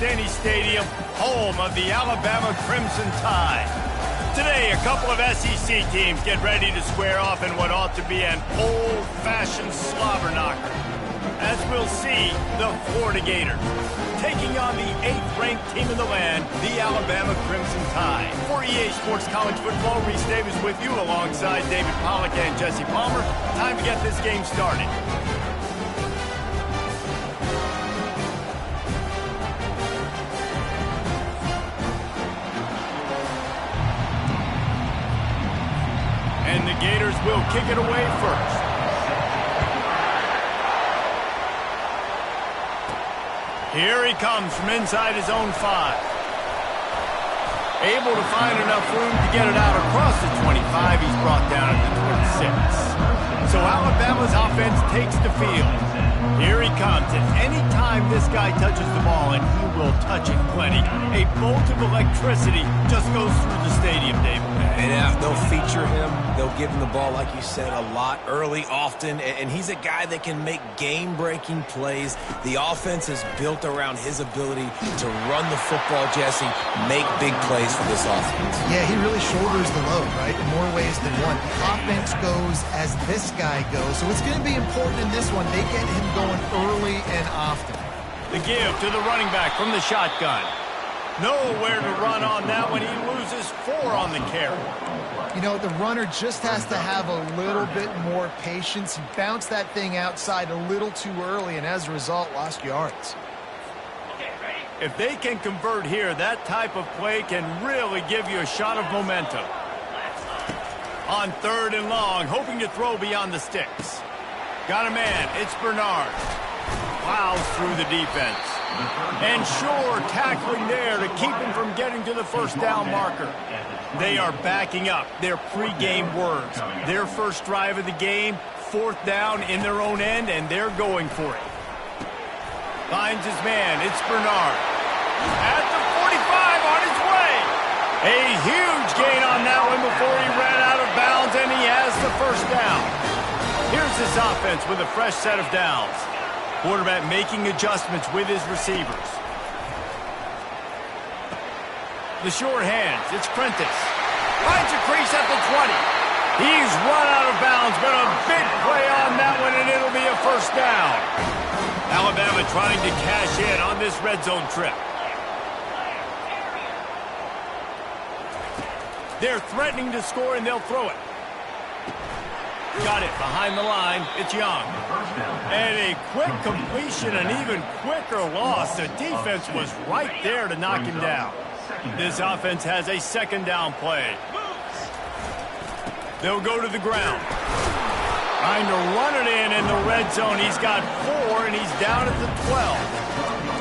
Danny Stadium, home of the Alabama Crimson Tide. Today, a couple of SEC teams get ready to square off in what ought to be an old-fashioned slobber knocker. As we'll see, the Florida Gators taking on the 8th-ranked team in the land, the Alabama Crimson Tide. For EA Sports College Football, Reese Davis with you alongside David Pollack and Jesse Palmer. Time to get this game started. And the Gators will kick it away first. Here he comes from inside his own 5. Able to find enough room to get it out across the 25. He's brought down at the 26. So Alabama's offense takes the field. Here he comes, and any time this guy touches the ball, and he will touch it plenty, a bolt of electricity just goes through the stadium, David. And they'll feature him. They'll give him the ball, like you said, a lot, early, often, and he's a guy that can make game-breaking plays. The offense is built around his ability to run the football, Jesse, make big plays for this offense. Yeah, he really shoulders the load, right, in more ways than one. The offense goes as this guy goes, so it's going to be important in this one. They get him going early and often. The give to the running back from the shotgun. Nowhere to run on that one. He loses 4 on the carry. You know, the runner just has to have a little bit more patience. He bounced that thing outside a little too early, and as a result, lost yards. If they can convert here, that type of play can really give you a shot of momentum. On 3rd and long, hoping to throw beyond the sticks. Got a man. It's Bernard. Plows through the defense. And sure, tackling there to keep him from getting to the first down marker. They are backing up their pregame words. Their first drive of the game, 4th down in their own end, and they're going for it. Finds his man. It's Bernard. At the 45 on his way. A huge gain on that one before he ran out of bounds, and he has the first down. Here's this offense with a fresh set of downs. Quarterback making adjustments with his receivers. The short hands, it's Prentice. Finds a crease at the 20. He's run out of bounds, but a big play on that one, and it'll be a first down. Alabama trying to cash in on this red zone trip. They're threatening to score, and they'll throw it. Got it behind the line. It's Young. And a quick completion, an even quicker loss. The defense was right there to knock him down. This offense has a 2nd down play. They'll go to the ground. Trying to run it in the red zone. He's got 4, and he's down at the 12.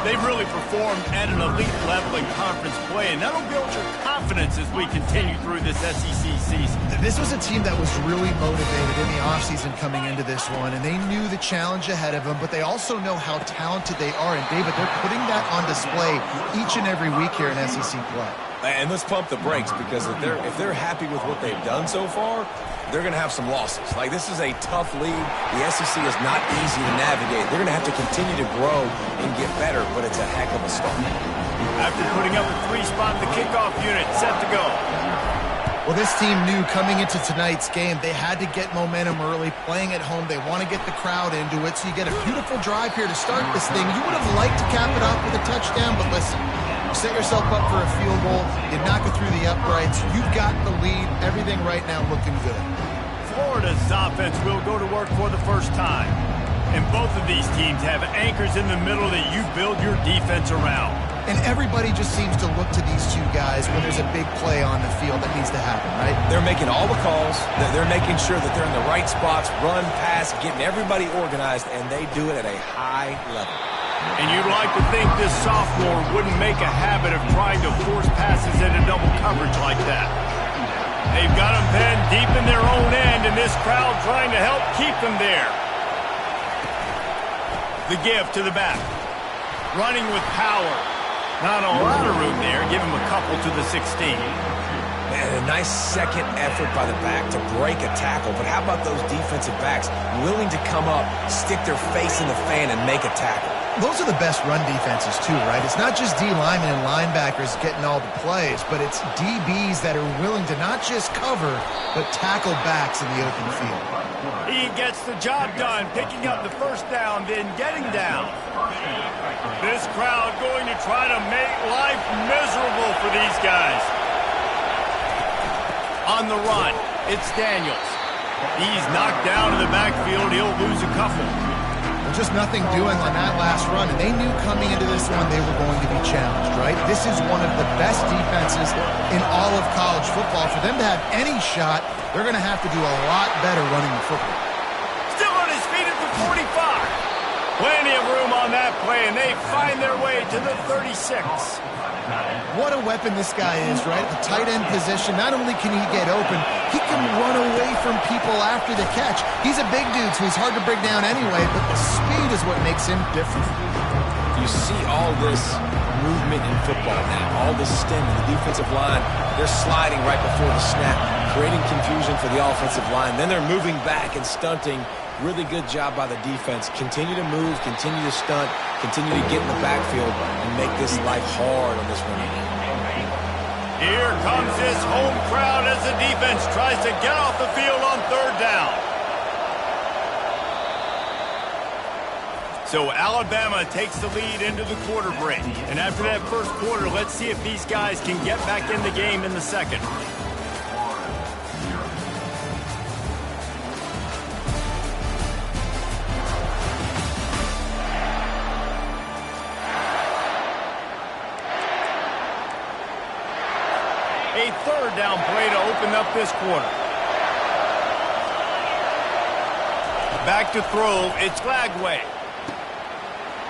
They've really performed at an elite level in conference play, and that'll build your confidence as we continue through this SEC season. This was a team that was really motivated in the offseason coming into this one, and they knew the challenge ahead of them, but they also know how talented they are. And, David, they're putting that on display each and every week here in SEC play. And let's pump the brakes, because if they're happy with what they've done so far, they're going to have some losses. Like, this is a tough league. The SEC is not easy to navigate. They're going to have to continue to grow and get better, but it's a heck of a start. After putting up a 3-spot, the kickoff unit set to go. Well, this team knew coming into tonight's game they had to get momentum early. Playing at home, they want to get the crowd into it, so you get a beautiful drive here to start this thing. You would have liked to cap it off with a touchdown, but listen, you set yourself up for a field goal, you knock it through the uprights, you've got the lead, everything right now looking good. Florida's offense will go to work for the first time. And both of these teams have anchors in the middle that you build your defense around. And everybody just seems to look to these two guys when there's a big play on the field that needs to happen, right? They're making all the calls. They're making sure that they're in the right spots, run, pass, getting everybody organized, and they do it at a high level. And you'd like to think this sophomore wouldn't make a habit of trying to force passes into double coverage like that. They've got them penned deep in their own end, and this crowd trying to help keep them there. The give to the back. Running with power. Not a lot of room there. Give him a couple to the 16. Man, a nice second effort by the back to break a tackle. But how about those defensive backs willing to come up, stick their face in the fan, and make a tackle? Those are the best run defenses too, right? It's not just D linemen and linebackers getting all the plays, but it's DBs that are willing to not just cover, but tackle backs in the open field. He gets the job done, picking up the first down, then getting down. This crowd going to try to make life miserable for these guys. On the run, it's Daniels. He's knocked down in the backfield. He'll lose a couple. Just nothing doing on that last run, and they knew coming into this one they were going to be challenged, right? This is one of the best defenses in all of college football. For them to have any shot, they're going to have to do a lot better running the football. Still on his feet at the 45. Plenty of room on that play, and they find their way to the 36. What a weapon this guy is, right? The tight end position, not only can he get open, he can run away from people after the catch. He's a big dude, so he's hard to bring down anyway, but the speed is what makes him different. You see all this movement in football now, all this stemming. The defensive line, they're sliding right before the snap, creating confusion for the offensive line. Then they're moving back and stunting. Really good job by the defense. Continue to move, continue to stunt, continue to get in the backfield and make this life hard on this running game. Here comes this home crowd as the defense tries to get off the field on third down. So Alabama takes the lead into the quarter break. And after that first quarter, let's see if these guys can get back in the game in the second. A third down play to open up this quarter. Back to throw, it's Lagway.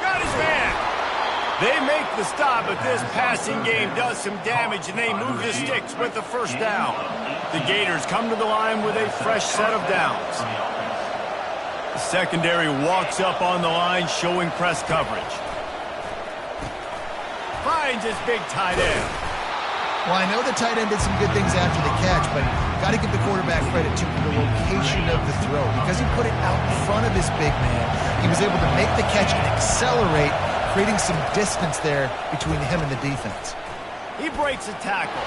Got his man. They make the stop, but this passing game does some damage, and they move the sticks with the first down. The Gators come to the line with a fresh set of downs. The secondary walks up on the line, showing press coverage. Finds his big tight end. Well, I know the tight end did some good things after the catch, but got to give the quarterback credit to the location of the throw. Because he put it out in front of his big man, he was able to make the catch and accelerate, creating some distance there between him and the defense. He breaks a tackle.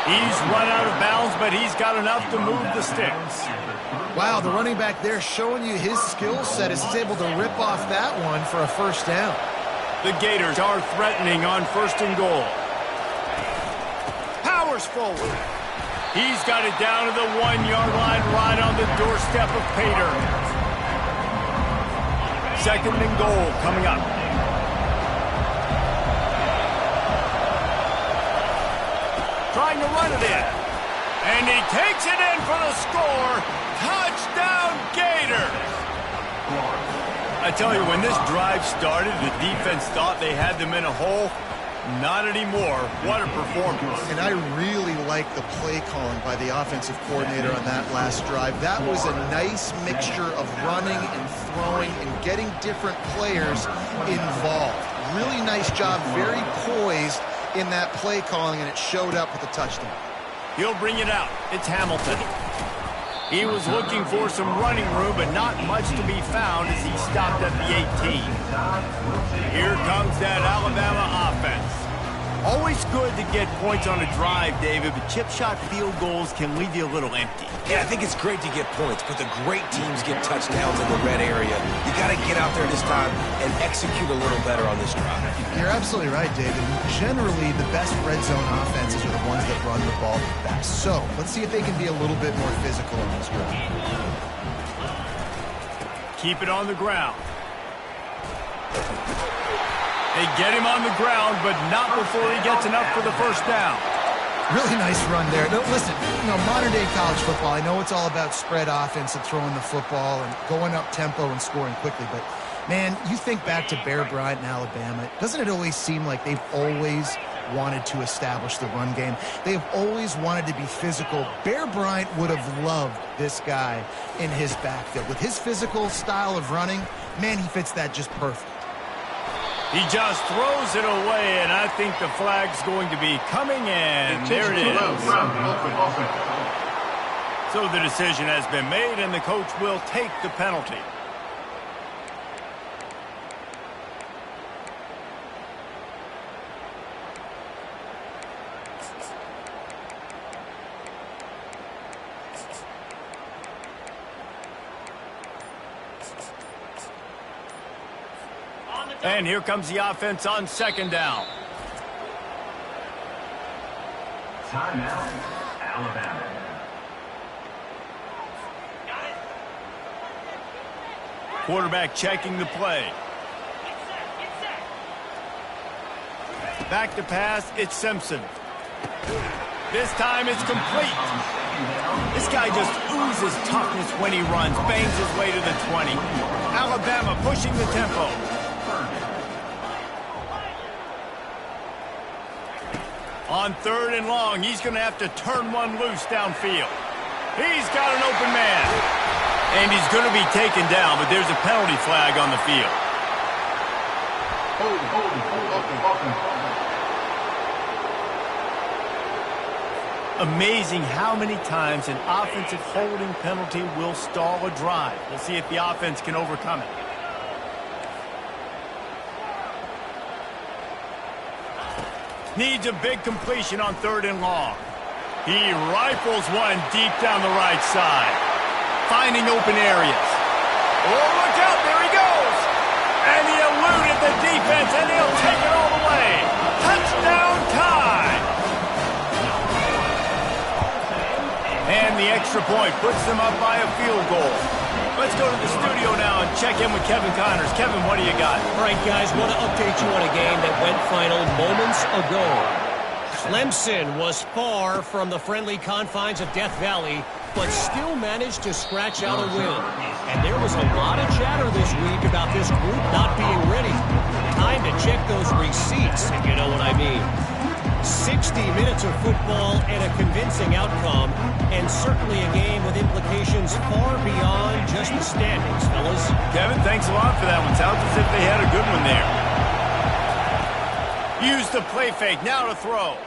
He's run out of bounds, but he's got enough to move the sticks. Wow, the running back there showing you his skill set as he's able to rip off that one for a first down. The Gators are threatening on first and goal. Forward. He's got it down to the 1-yard line right on the doorstep of Pater. Second and goal coming up. Trying to run it in. And he takes it in for the score. Touchdown Gators! I tell you, when this drive started, the defense thought they had them in a hole. Not anymore. What a performance. And I really like the play calling by the offensive coordinator on that last drive. That was a nice mixture of running and throwing and getting different players involved. Really nice job, very poised in that play calling, and it showed up with a touchdown. He'll bring it out. It's Hamilton. He was looking for some running room, but not much to be found as he stopped at the 18. Here comes that Alabama offense. Always good to get points on a drive, David, but chip shot field goals can leave you a little empty. Yeah, I think it's great to get points, but the great teams get touchdowns in the red area. You got to get out there this time and execute a little better on this drive. You're absolutely right, David. Generally, the best red zone offenses are the ones that run the ball the best. So, let's see if they can be a little bit more physical on this drive. Keep it on the ground. They get him on the ground, but not before he gets enough for the first down. Really nice run there. No, listen, modern-day college football, I know it's all about spread offense and throwing the football and going up tempo and scoring quickly, but, man, you think back to Bear Bryant in Alabama, doesn't it always seem like they've always wanted to establish the run game? They've always wanted to be physical. Bear Bryant would have loved this guy in his backfield. With his physical style of running, man, he fits that just perfect. He just throws it away, and I think the flag's going to be coming in. There it is. So the decision has been made, and the coach will take the penalty. And here comes the offense on second down. Timeout, Alabama. Quarterback checking the play. Back to pass, it's Simpson. This time it's complete. This guy just oozes toughness when he runs, bangs his way to the 20. Alabama pushing the tempo. On third and long, he's going to have to turn one loose downfield. He's got an open man. And he's going to be taken down, but there's a penalty flag on the field. Amazing how many times an offensive holding penalty will stall a drive. We'll see if the offense can overcome it. Needs a big completion on third and long. He rifles one deep down the right side, finding open areas. Oh, look out, there he goes. And he eluded the defense, and he'll take it all the way. Touchdown time. And the extra point puts them up by a field goal. Let's go to the studio now and check in with Kevin Connors. Kevin, what do you got? All right, guys, want to update you on a game that went final moments ago. Clemson was far from the friendly confines of Death Valley, but still managed to scratch out a win. And there was a lot of chatter this week about this group not being ready. Time to check those receipts, if you know what I mean. 60 minutes of football and a convincing outcome, and certainly a game with implications far beyond just the standings, fellas. Kevin, thanks a lot for that one. Sounds as if they had a good one there. Use the play fake, now to throw.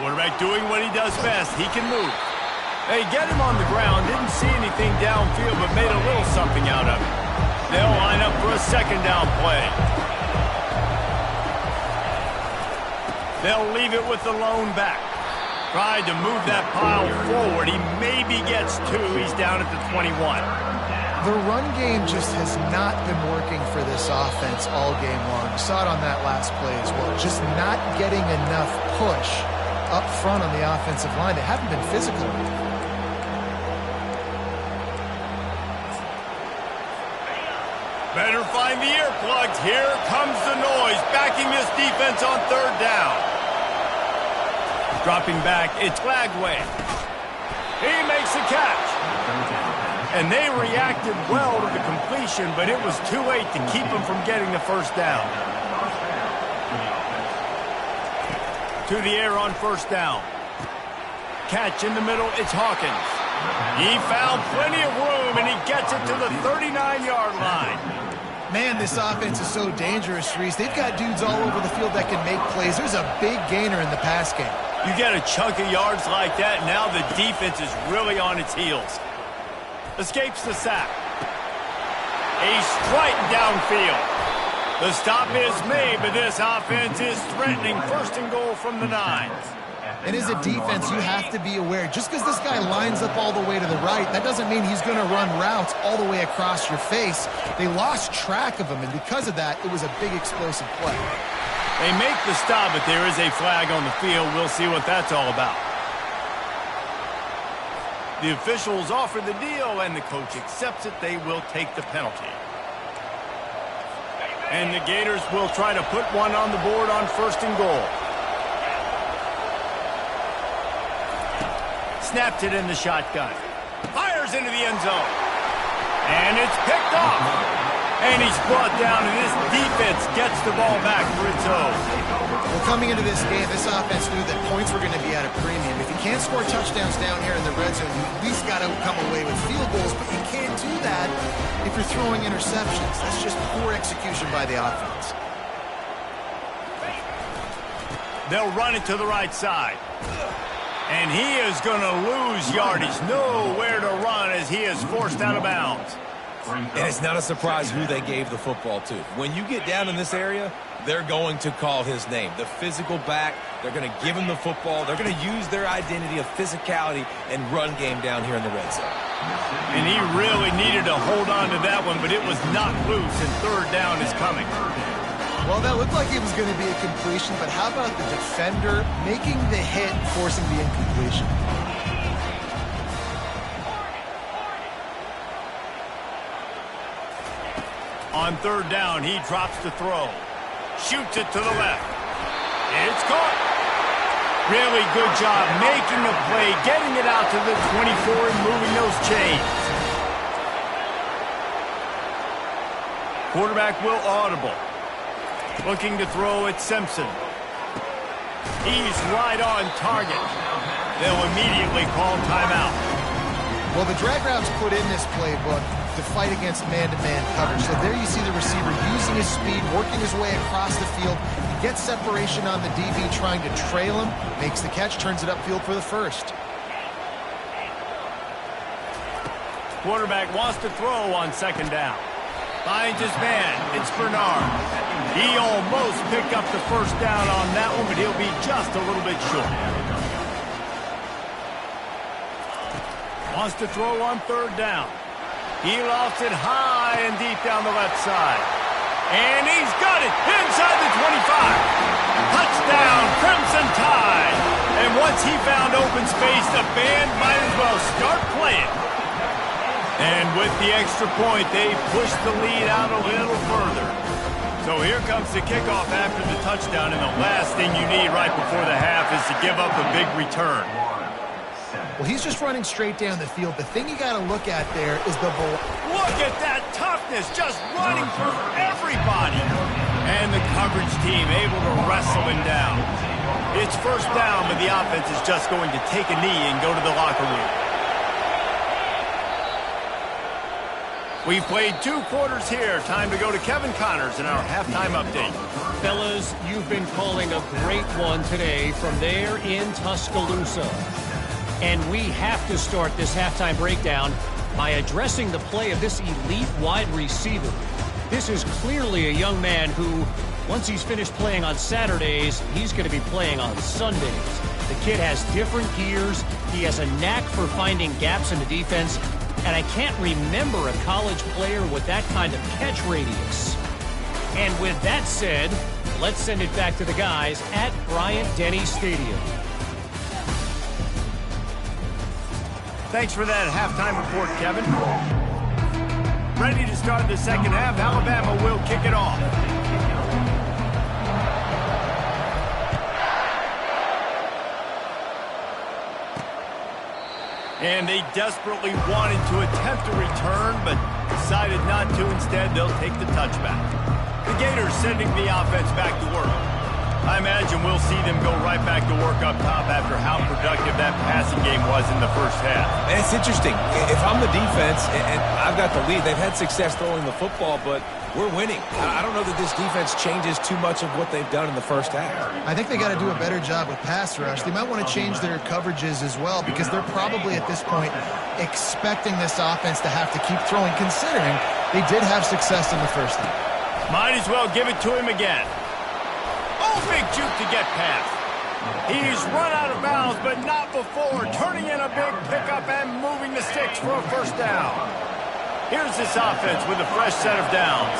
Quarterback doing what he does best. He can move. They get him on the ground, didn't see anything downfield, but made a little something out of it. They'll line up for a second down play. They'll leave it with the lone back. Tried to move that pile forward. He maybe gets two. He's down at the 21. The run game just has not been working for this offense all game long. You saw it on that last play as well. Just not getting enough push up front on the offensive line. They haven't been physical. Better find the earplugs. Here comes the noise, backing this defense on third down. Dropping back, it's Lagway. He makes the catch. And they reacted well to the completion, but it was too late to keep them from getting the first down. To the air on first down. Catch in the middle, it's Hawkins. He found plenty of room, and he gets it to the 39-yard line. Man, this offense is so dangerous, Reese. They've got dudes all over the field that can make plays. There's a big gainer in the pass game. You get a chunk of yards like that, now the defense is really on its heels. Escapes the sack. He's striking downfield. The stop is made, but this offense is threatening first and goal from the 9. And as a defense, you have to be aware. Just because this guy lines up all the way to the right, that doesn't mean he's going to run routes all the way across your face. They lost track of him, and because of that, it was a big explosive play. They make the stop, but there is a flag on the field. We'll see what that's all about. The officials offer the deal, and the coach accepts it. They will take the penalty. And the Gators will try to put one on the board on first and goal. Snapped it in the shotgun. Fires into the end zone. And it's picked off. And he's brought down, and this defense gets the ball back for its own. Well, coming into this game, this offense knew that points were going to be at a premium. If you can't score touchdowns down here in the red zone, you at least got to come away with field goals, but you can't do that if you're throwing interceptions. That's just poor execution by the offense. They'll run it to the right side. And he is going to lose yardage. Nowhere to run as he is forced out of bounds. And it's not a surprise who they gave the football to. When you get down in this area, they're going to call his name. The physical back, they're going to give him the football. They're going to use their identity of physicality and run game down here in the red zone. And he really needed to hold on to that one, but it was not loose, and third down is coming. Well, that looked like it was going to be a completion, but how about the defender making the hit, forcing the incompletion? On third down, he drops the throw. Shoots it to the left. It's caught. Really good job making a play, getting it out to the 24 and moving those chains. Quarterback will audible. Looking to throw at Simpson. He's right on target. They'll immediately call timeout. Well, the drag routes put in this playbook to fight against man-to-man coverage. So there you see the receiver using his speed, working his way across the field. He gets separation on the DB, trying to trail him, makes the catch, turns it upfield for the first. Quarterback wants to throw on second down. Finds his man. It's Bernard. He almost picked up the first down on that one, but he'll be just a little bit short. Wants to throw on third down. He lofts it high and deep down the left side. And he's got it inside the 25. Touchdown, Crimson Tide. And once he found open space, the band might as well start playing. And with the extra point, they push the lead out a little further. So here comes the kickoff after the touchdown, and the last thing you need right before the half is to give up a big return. Well, he's just running straight down the field. The thing you got to look at there is the ball. Look at that toughness, just running through everybody. And the coverage team able to wrestle him down. It's first down, but the offense is just going to take a knee and go to the locker room. We've played 2 quarters here. Time to go to Kevin Connors in our halftime update. Fellas, you've been calling a great one today from there in Tuscaloosa. And we have to start this halftime breakdown by addressing the play of this elite wide receiver. This is clearly a young man who, once he's finished playing on Saturdays, he's going to be playing on Sundays. The kid has different gears. He has a knack for finding gaps in the defense. And I can't remember a college player with that kind of catch radius. And with that said, let's send it back to the guys at Bryant-Denny Stadium. Thanks for that halftime report, Kevin. Ready to start the second half. Alabama will kick it off. And they desperately wanted to attempt a return, but decided not to. Instead, they'll take the touchback. The Gators sending the offense back to work. I imagine we'll see them go right back to work up top after how productive that passing game was in the first half. And it's interesting. If I'm the defense and I've got the lead, they've had success throwing the football, but we're winning. I don't know that this defense changes too much of what they've done in the first half. I think they got to do a better job with pass rush. They might want to change their coverages as well, because they're probably at this point expecting this offense to have to keep throwing, considering they did have success in the first half. Might as well give it to him again. Oh, big juke to get past. He's run out of bounds, but not before. Turning in a big pickup and moving the sticks for a first down. Here's this offense with a fresh set of downs.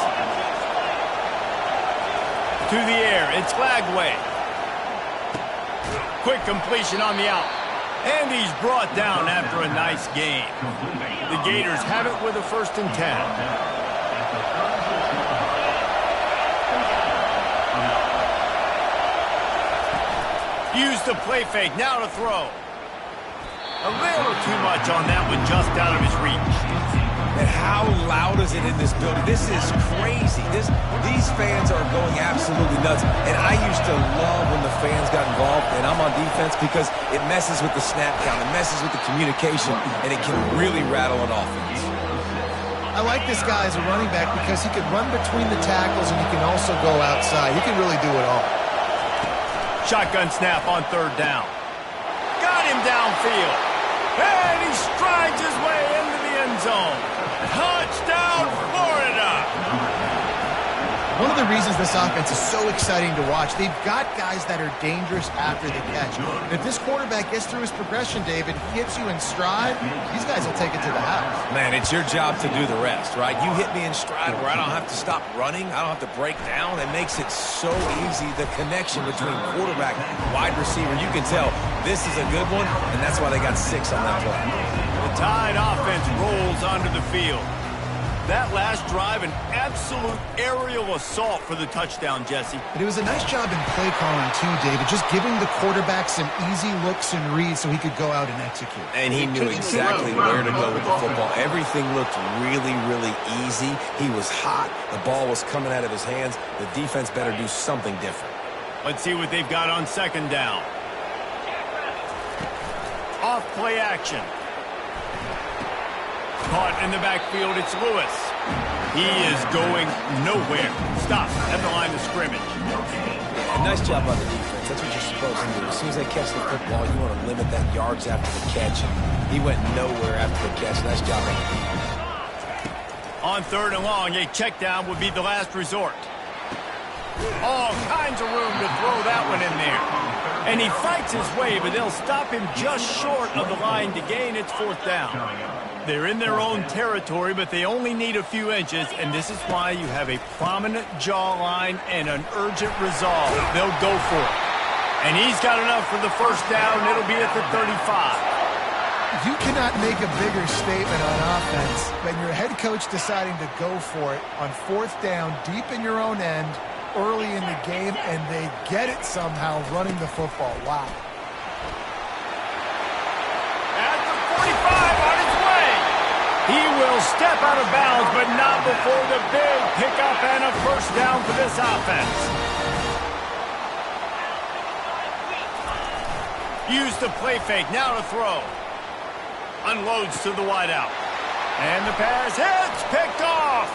To the air, it's Lagway. Quick completion on the out. And he's brought down after a nice gain. The Gators have it with a 1st and 10. Use the play fake, now to throw. A little too much on that one, just out of his reach. And how loud is it in this building? This is crazy. These fans are going absolutely nuts. And I used to love when the fans got involved, and I'm on defense, because it messes with the snap count, it messes with the communication, and it can really rattle an offense. I like this guy as a running back because he can run between the tackles and he can also go outside. He can really do it all. Shotgun snap on third down. Got him downfield. And he strides his way into the end zone. Touchdown, Florida! One of the reasons this offense is so exciting to watch, they've got guys that are dangerous after the catch. And if this quarterback gets through his progression, David, hits you in stride, these guys will take it to the house. Man, it's your job to do the rest, right? You hit me in stride where I don't have to stop running. I don't have to break down. It makes it so easy. The connection between quarterback and wide receiver, you can tell this is a good one, and that's why they got 6 on that play. The Tide offense rolls onto the field. That last drive, an absolute aerial assault for the touchdown, Jesse. But it was a nice job in play calling, too, David, just giving the quarterback some easy looks and reads so he could go out and execute. And he knew exactly where to go with the football. Everything looked really, really easy. He was hot. The ball was coming out of his hands. The defense better do something different. Let's see what they've got on second down. Off play action. Caught in the backfield, it's Lewis. He is going nowhere. Stop at the line of scrimmage. Nice job by the defense. That's what you're supposed to do. As soon as they catch the football, you want to limit that yards after the catch. He went nowhere after the catch. Nice job by the defense. On third and long, a check down would be the last resort. All kinds of room to throw that one in there. And he fights his way, but they'll stop him just short of the line to gain its fourth down. They're in their own territory, but they only need a few inches, and this is why you have a prominent jawline and an urgent resolve. They'll go for it. And he's got enough for the first down. It'll be at the 35. You cannot make a bigger statement on offense than your head coach deciding to go for it on fourth down, deep in your own end, early in the game, and they get it somehow running the football. Wow. At the 45 on his way. He will step out of bounds, but not before the big pickup and a first down for this offense. Use the play fake, now to throw. Unloads to the wideout. And the pass hits, picked off.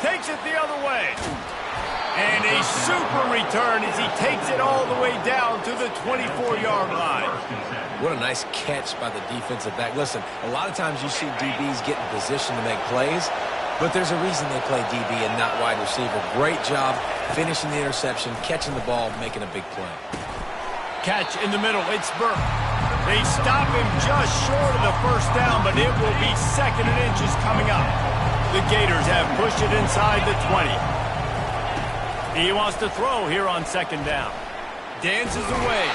Takes it the other way. And a super return as he takes it all the way down to the 24-yard line. What a nice catch by the defensive back. Listen, a lot of times you see DBs get in position to make plays, but there's a reason they play DB and not wide receiver. Great job finishing the interception, catching the ball, making a big play. Catch in the middle, it's Burke. They stop him just short of the first down, but it will be second and inches coming up. The Gators have pushed it inside the 20. He wants to throw here on second down. Dances away.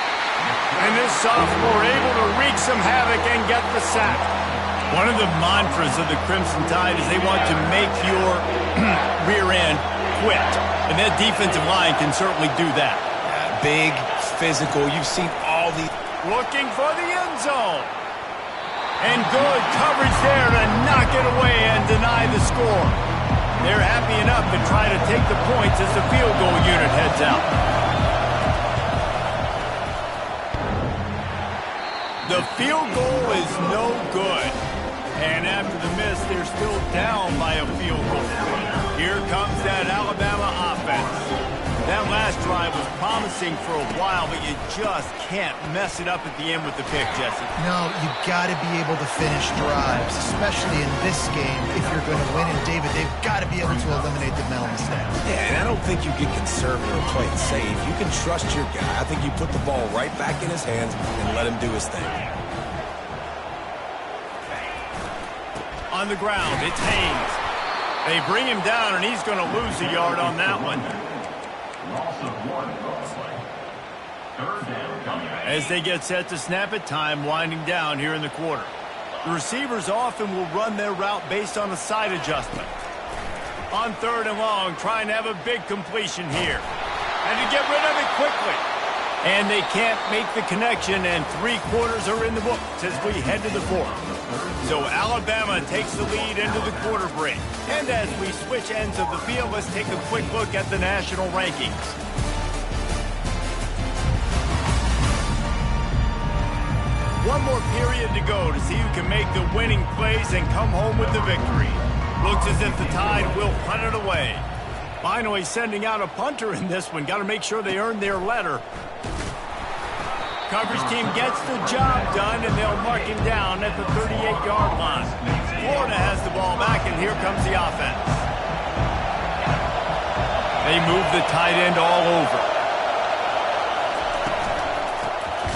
And this sophomore able to wreak some havoc and get the sack. One of the mantras of the Crimson Tide is they want to make your rear end quit. And that defensive line can certainly do that. Big, physical. You've seen all the... Looking for the end zone. And good coverage there to knock it away and deny the score. They're happy enough to try to take the points as the field goal unit heads out. The field goal is no good. And after the miss, they're still down by a field goal. Here comes that Alabama offense. That last drive was promising for a while, but you just can't mess it up at the end with the pick, Jesse. No, you got to be able to finish drives, especially in this game if you're going to win. And, David, they've got to be able to eliminate the mental mistakes. Yeah, and I don't think you get conservative or play it safe. You can trust your guy. I think you put the ball right back in his hands and let him do his thing. On the ground, it's Haynes. They bring him down, and he's going to lose a yard on that one. As they get set to snap it, time winding down here in the quarter. The receivers often will run their route based on a side adjustment. On third and long, trying to have a big completion here. And to get rid of it quickly. And they can't make the connection, and 3 quarters are in the books as we head to the fourth. So Alabama takes the lead into the quarter break. And as we switch ends of the field, let's take a quick look at the national rankings. One more period to go to see who can make the winning plays and come home with the victory. Looks as if the Tide will punt it away. Finally sending out a punter in this one. Got to make sure they earn their letter. Coverage team gets the job done, and they'll mark him down at the 38-yard line. Florida has the ball back, and here comes the offense. They move the tight end all over.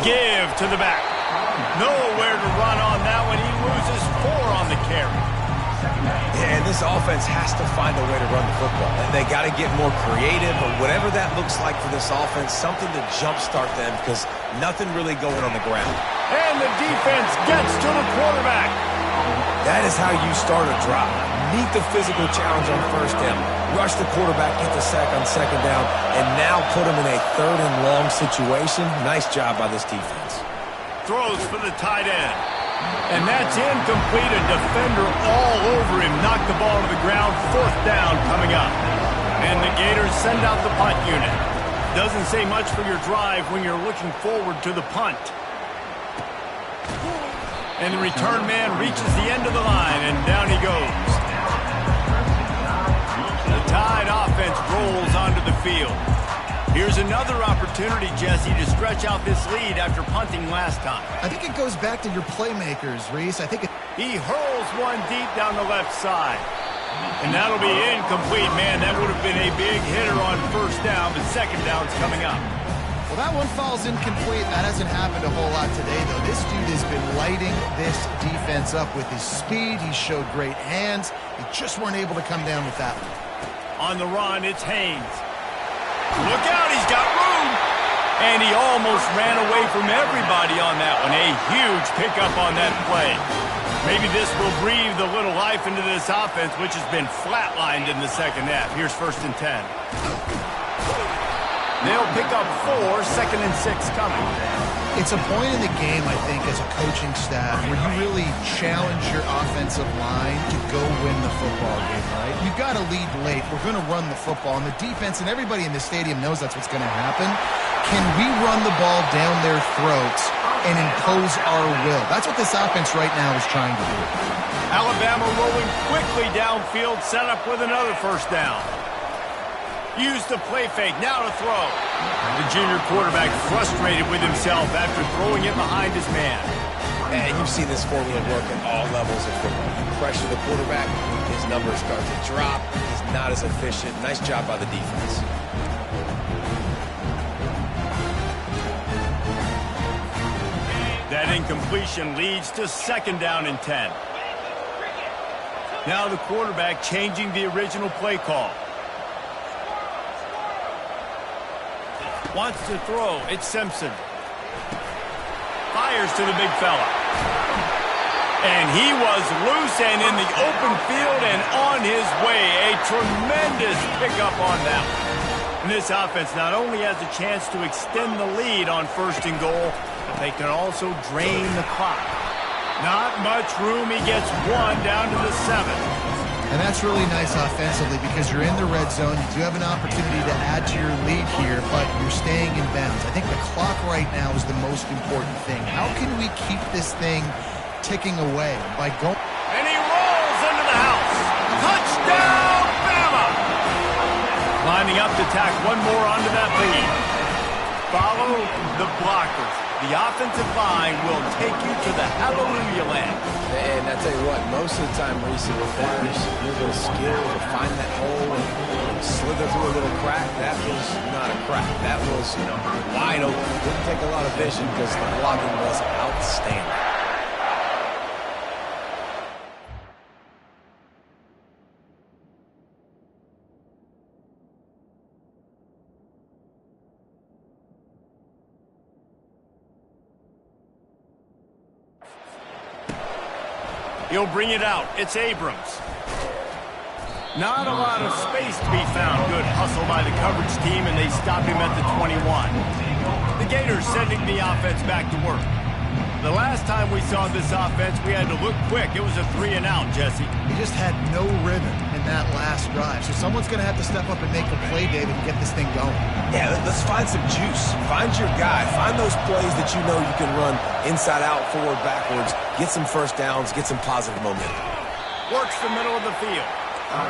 Give to the back. Nowhere to run on that one. He loses 4 on the carry. Yeah, and this offense has to find a way to run the football. They got to get more creative, or whatever that looks like for this offense, something to jumpstart them, because nothing really going on the ground. And the defense gets to the quarterback. That is how you start a drive. Meet the physical challenge on first down. Rush the quarterback, get the sack on second down, and now put him in a 3rd and long situation. Nice job by this defense. Throws for the tight end. And that's incomplete. A defender all over him. Knocked the ball to the ground. 4th down coming up. And the Gators send out the punt unit. Doesn't say much for your drive when you're looking forward to the punt. And the return man reaches the end of the line, and down he goes. The Tide offense rolls onto the field. Here's another opportunity, Jesse, to stretch out this lead after punting last time. I think it goes back to your playmakers, Reese. He hurls one deep down the left side. And that'll be incomplete. Man, that would have been a big hitter on first down, but second down's coming up. Well, that one falls incomplete. That hasn't happened a whole lot today, though. This dude has been lighting this defense up with his speed. He showed great hands. He just weren't able to come down with that one. On the run, it's Haynes. Look out, he's got room. And he almost ran away from everybody on that one. A huge pickup on that play. Maybe this will breathe a little life into this offense, which has been flatlined in the second half. Here's 1st and 10. They'll pick up 4, 2nd and 6 coming. It's a point in the game, I think, as a coaching staff, where you really challenge your offensive line to go win the football game, right? You've got to lead late. We're going to run the football, and the defense and everybody in the stadium knows that's what's going to happen. Can we run the ball down their throats and impose our will? That's what this offense right now is trying to do. Alabama rolling quickly downfield, set up with another 1st down. Use the play fake, now to throw. The junior quarterback frustrated with himself after throwing it behind his man. And you've seen this formula work at all levels of football. You pressure the quarterback, his numbers start to drop. He's not as efficient. Nice job by the defense. That incompletion leads to 2nd down and 10. Now the quarterback changing the original play call. Wants to throw. It's Simpson. Fires to the big fella. And he was loose and in the open field and on his way. A tremendous pickup on that one. And this offense not only has a chance to extend the lead on 1st and goal, but they can also drain the clock. Not much room. He gets 1 down to the 7. And that's really nice offensively because you're in the red zone. You do have an opportunity to add to your lead here, but you're staying in bounds. I think the clock right now is the most important thing. How can we keep this thing ticking away by going? And he rolls into the house. Touchdown, Bama! Lining up to tack one more onto that lead. Follow the blockers. The offensive line will take you to the hallelujah land. And I tell you what, most of the time, Reese, it requires a little bit of skill to find that hole and slither through a little crack. That was not a crack. That was, wide open. Didn't take a lot of vision because the blocking was outstanding. He'll bring it out. It's Abrams. Not a lot of space to be found. Good hustle by the coverage team, and they stop him at the 21. The Gators sending the offense back to work. The last time we saw this offense, we had to look quick. It was a 3-and-out, Jesse. He just had no rhythm in that last drive. So someone's going to have to step up and make a play, David, and get this thing going. Yeah, let's find some juice. Find your guy. Find those plays that you know you can run inside out, forward, backwards. Get some 1st downs. Get some positive momentum. Works the middle of the field.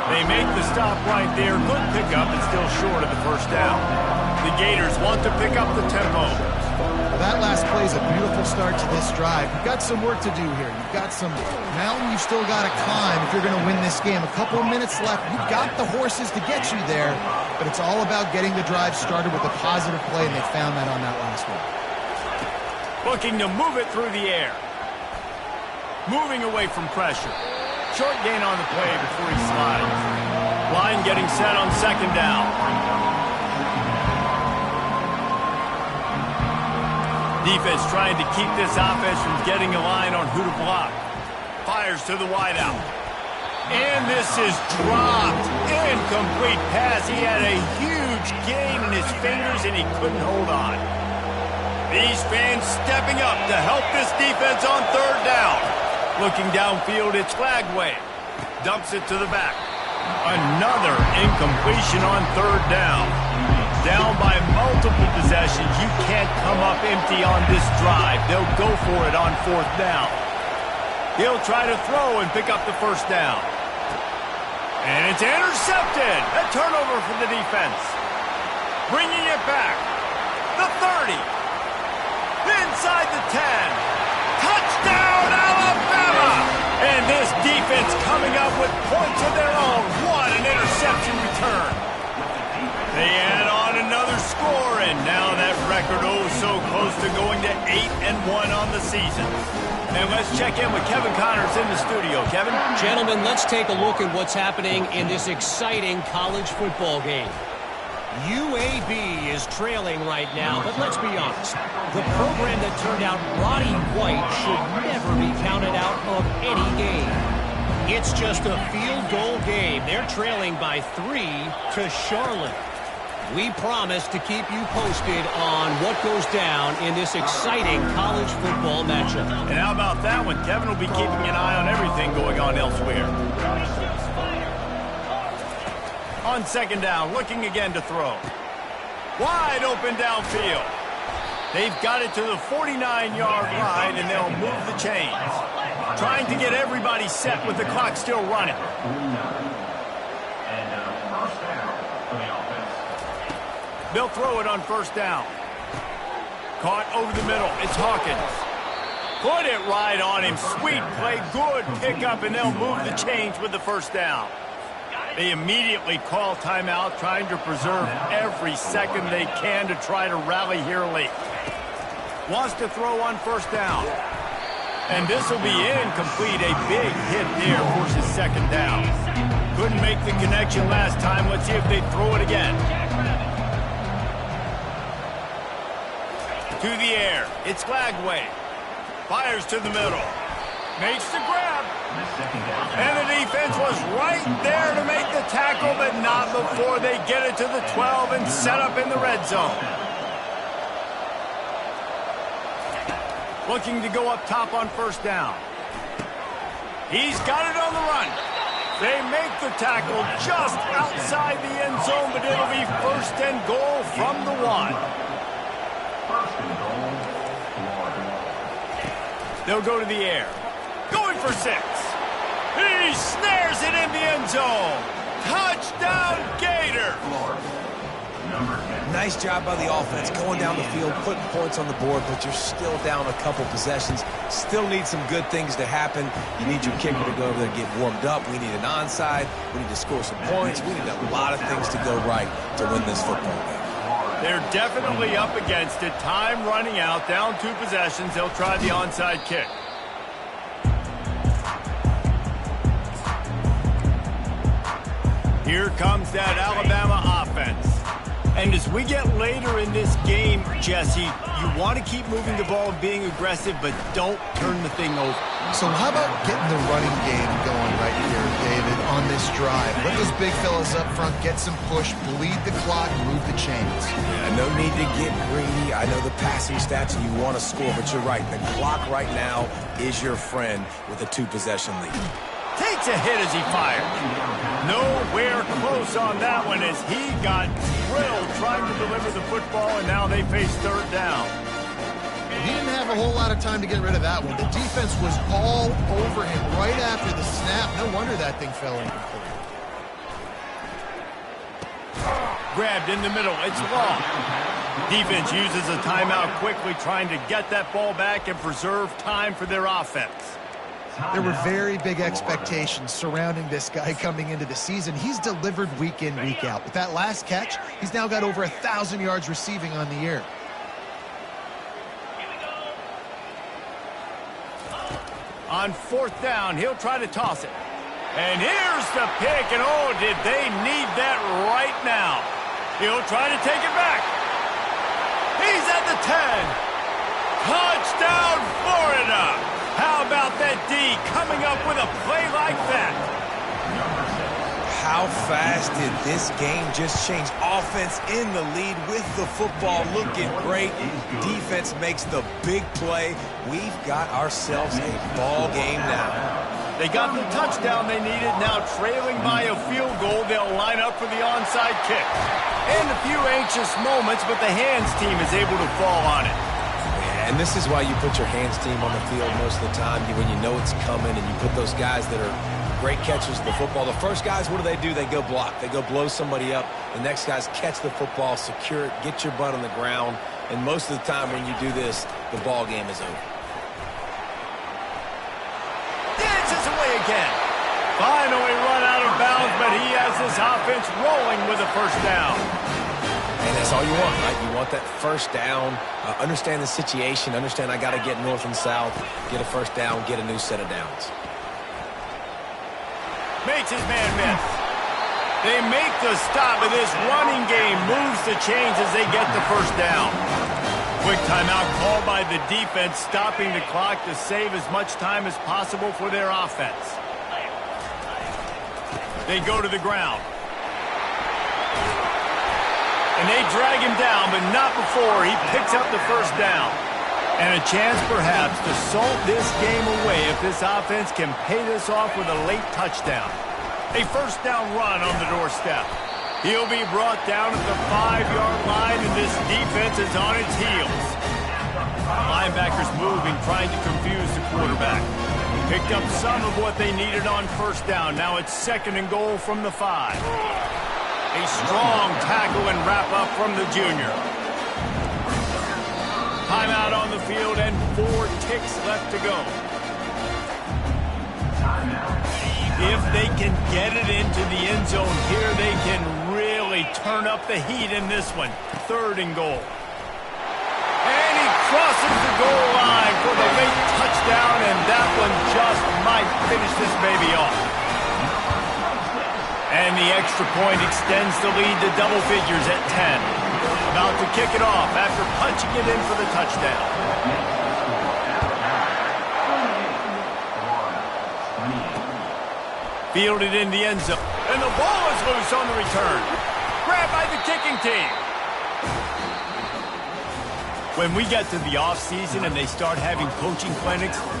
They make the stop right there. Good pickup, but still short of the 1st down. The Gators want to pick up the tempo. That last play is a beautiful start to this drive. You've got some work to do here. You've got some mountain you've still got to climb if you're going to win this game. A couple of minutes left. You've got the horses to get you there, but it's all about getting the drive started with a positive play, and they found that on that last one. Looking to move it through the air. Moving away from pressure. Short gain on the play before he slides. Line getting set on second down. Defense trying to keep this offense from getting a line on who to block. Fires to the wideout. And this is dropped. Incomplete pass. He had a huge gain in his fingers and he couldn't hold on. These fans stepping up to help this defense on third down. Looking downfield, it's Flagway. Dumps it to the back. Another incompletion on third down. Down by multiple possessions. You can't come up empty on this drive. They'll go for it on fourth down. He'll try to throw and pick up the first down. And it's intercepted. A turnover for the defense. Bringing it back. The 30. Inside the 10. Touchdown, Alabama! And this defense coming up with points of their own. What an interception return. They add on another score, and now that record so close to going to 8-1 on the season. And let's check in with Kevin Connors in the studio. Kevin? Gentlemen, let's take a look at what's happening in this exciting college football game. UAB is trailing right now, but let's be honest. The program that turned out Roddy White should never be counted out of any game. It's just a field goal game. They're trailing by 3 to Charlotte. We promise to keep you posted on what goes down in this exciting college football matchup. And how about that one? Kevin will be keeping an eye on everything going on elsewhere. On second down, looking again to throw. Wide open downfield. They've got it to the 49-yard line, and they'll move the chains. Trying to get everybody set with the clock still running. They'll throw it on first down. Caught over the middle. It's Hawkins. Put it right on him. Sweet play. Good pickup, and they'll move the chains with the first down. They immediately call timeout, trying to preserve every second they can to try to rally here late. Wants to throw on first down. And this will be incomplete. A big hit there forces second down. Couldn't make the connection last time. Let's see if they throw it again. To the air. It's Flagway. Fires to the middle. Makes the grab. And the defense was right there to make the tackle, but not before they get it to the 12 and set up in the red zone. Looking to go up top on first down. He's got it on the run. They make the tackle just outside the end zone, but it'll be first and goal from the 1. They'll go to the air. Going for 6. He snares it in the end zone. Touchdown, Gator. Nice job by the offense going down the field, putting points on the board, but you're still down a couple possessions. Still need some good things to happen. You need your kicker to go over there and get warmed up. We need an onside. We need to score some points. We need a lot of things to go right to win this football game. They're definitely up against it. Time running out. Down 2 possessions. They'll try the onside kick. Here comes that Alabama offense. And as we get later in this game, Jesse, you want to keep moving the ball and being aggressive, but don't turn the thing over. So how about getting the running game going right here, David, on this drive? Let those big fellas up front get some push, bleed the clock, move the chains. Yeah, no need to get greedy. I know the passing stats and you want to score, but you're right. The clock right now is your friend with a 2-possession lead. Takes a hit as he fired. Nowhere close on that one as he got drilled trying to deliver the football, and now they face third down. He didn't have a whole lot of time to get rid of that one. The defense was all over him right after the snap. No wonder that thing fell incomplete. Grabbed in the middle. It's long. Defense uses a timeout quickly, trying to get that ball back and preserve time for their offense. There were very big expectations surrounding this guy coming into the season. He's delivered week in, week out. With that last catch, he's now got over 1,000 yards receiving on the year. On fourth down, he'll try to toss it. And here's the pick, and oh, did they need that right now. He'll try to take it back. He's at the 10. Touchdown, Florida. How about that D coming up with a play like that? How fast did this game just change? Offense in the lead with the football, looking great. Defense makes the big play. We've got ourselves a ball game now. They got the touchdown they needed. Now trailing by a field goal, they'll line up for the onside kick. And a few anxious moments, but the hands team is able to fall on it. And this is why you put your hands team on the field most of the time when you know it's coming, and you put those guys that are great catchers of the football. The first guys, what do? They go block. They go blow somebody up. The next guys catch the football, secure it, get your butt on the ground. And most of the time when you do this, the ball game is over. Dances away again. Finally run out of bounds, but he has his offense rolling with a first down. And that's all you want, right? You want that first down. Understand the situation. Understand I got to get north and south, get a first down, get a new set of downs. Makes his man miss. They make the stop, but this running game moves the chains as they get the first down. Quick timeout called by the defense, stopping the clock to save as much time as possible for their offense. They go to the ground. And they drag him down, but not before he picks up the first down. And a chance perhaps to salt this game away if this offense can pay this off with a late touchdown. A first down run on the doorstep. He'll be brought down at the 5-yard line, and this defense is on its heels. Linebackers moving, trying to confuse the quarterback. Picked up some of what they needed on first down. Now it's 2nd and goal from the 5. A strong tackle and wrap-up from the junior. Timeout on the field and 4 ticks left to go. If they can get it into the end zone here, they can really turn up the heat in this one. 3rd and goal. And he crosses the goal line for the late touchdown, and that one just might finish this baby off. And the extra point extends the lead to double figures at 10. About to kick it off after punching it in for the touchdown. Fielded in the end zone. And the ball is loose on the return. Grabbed by the kicking team. When we get to the offseason and they start having coaching clinics,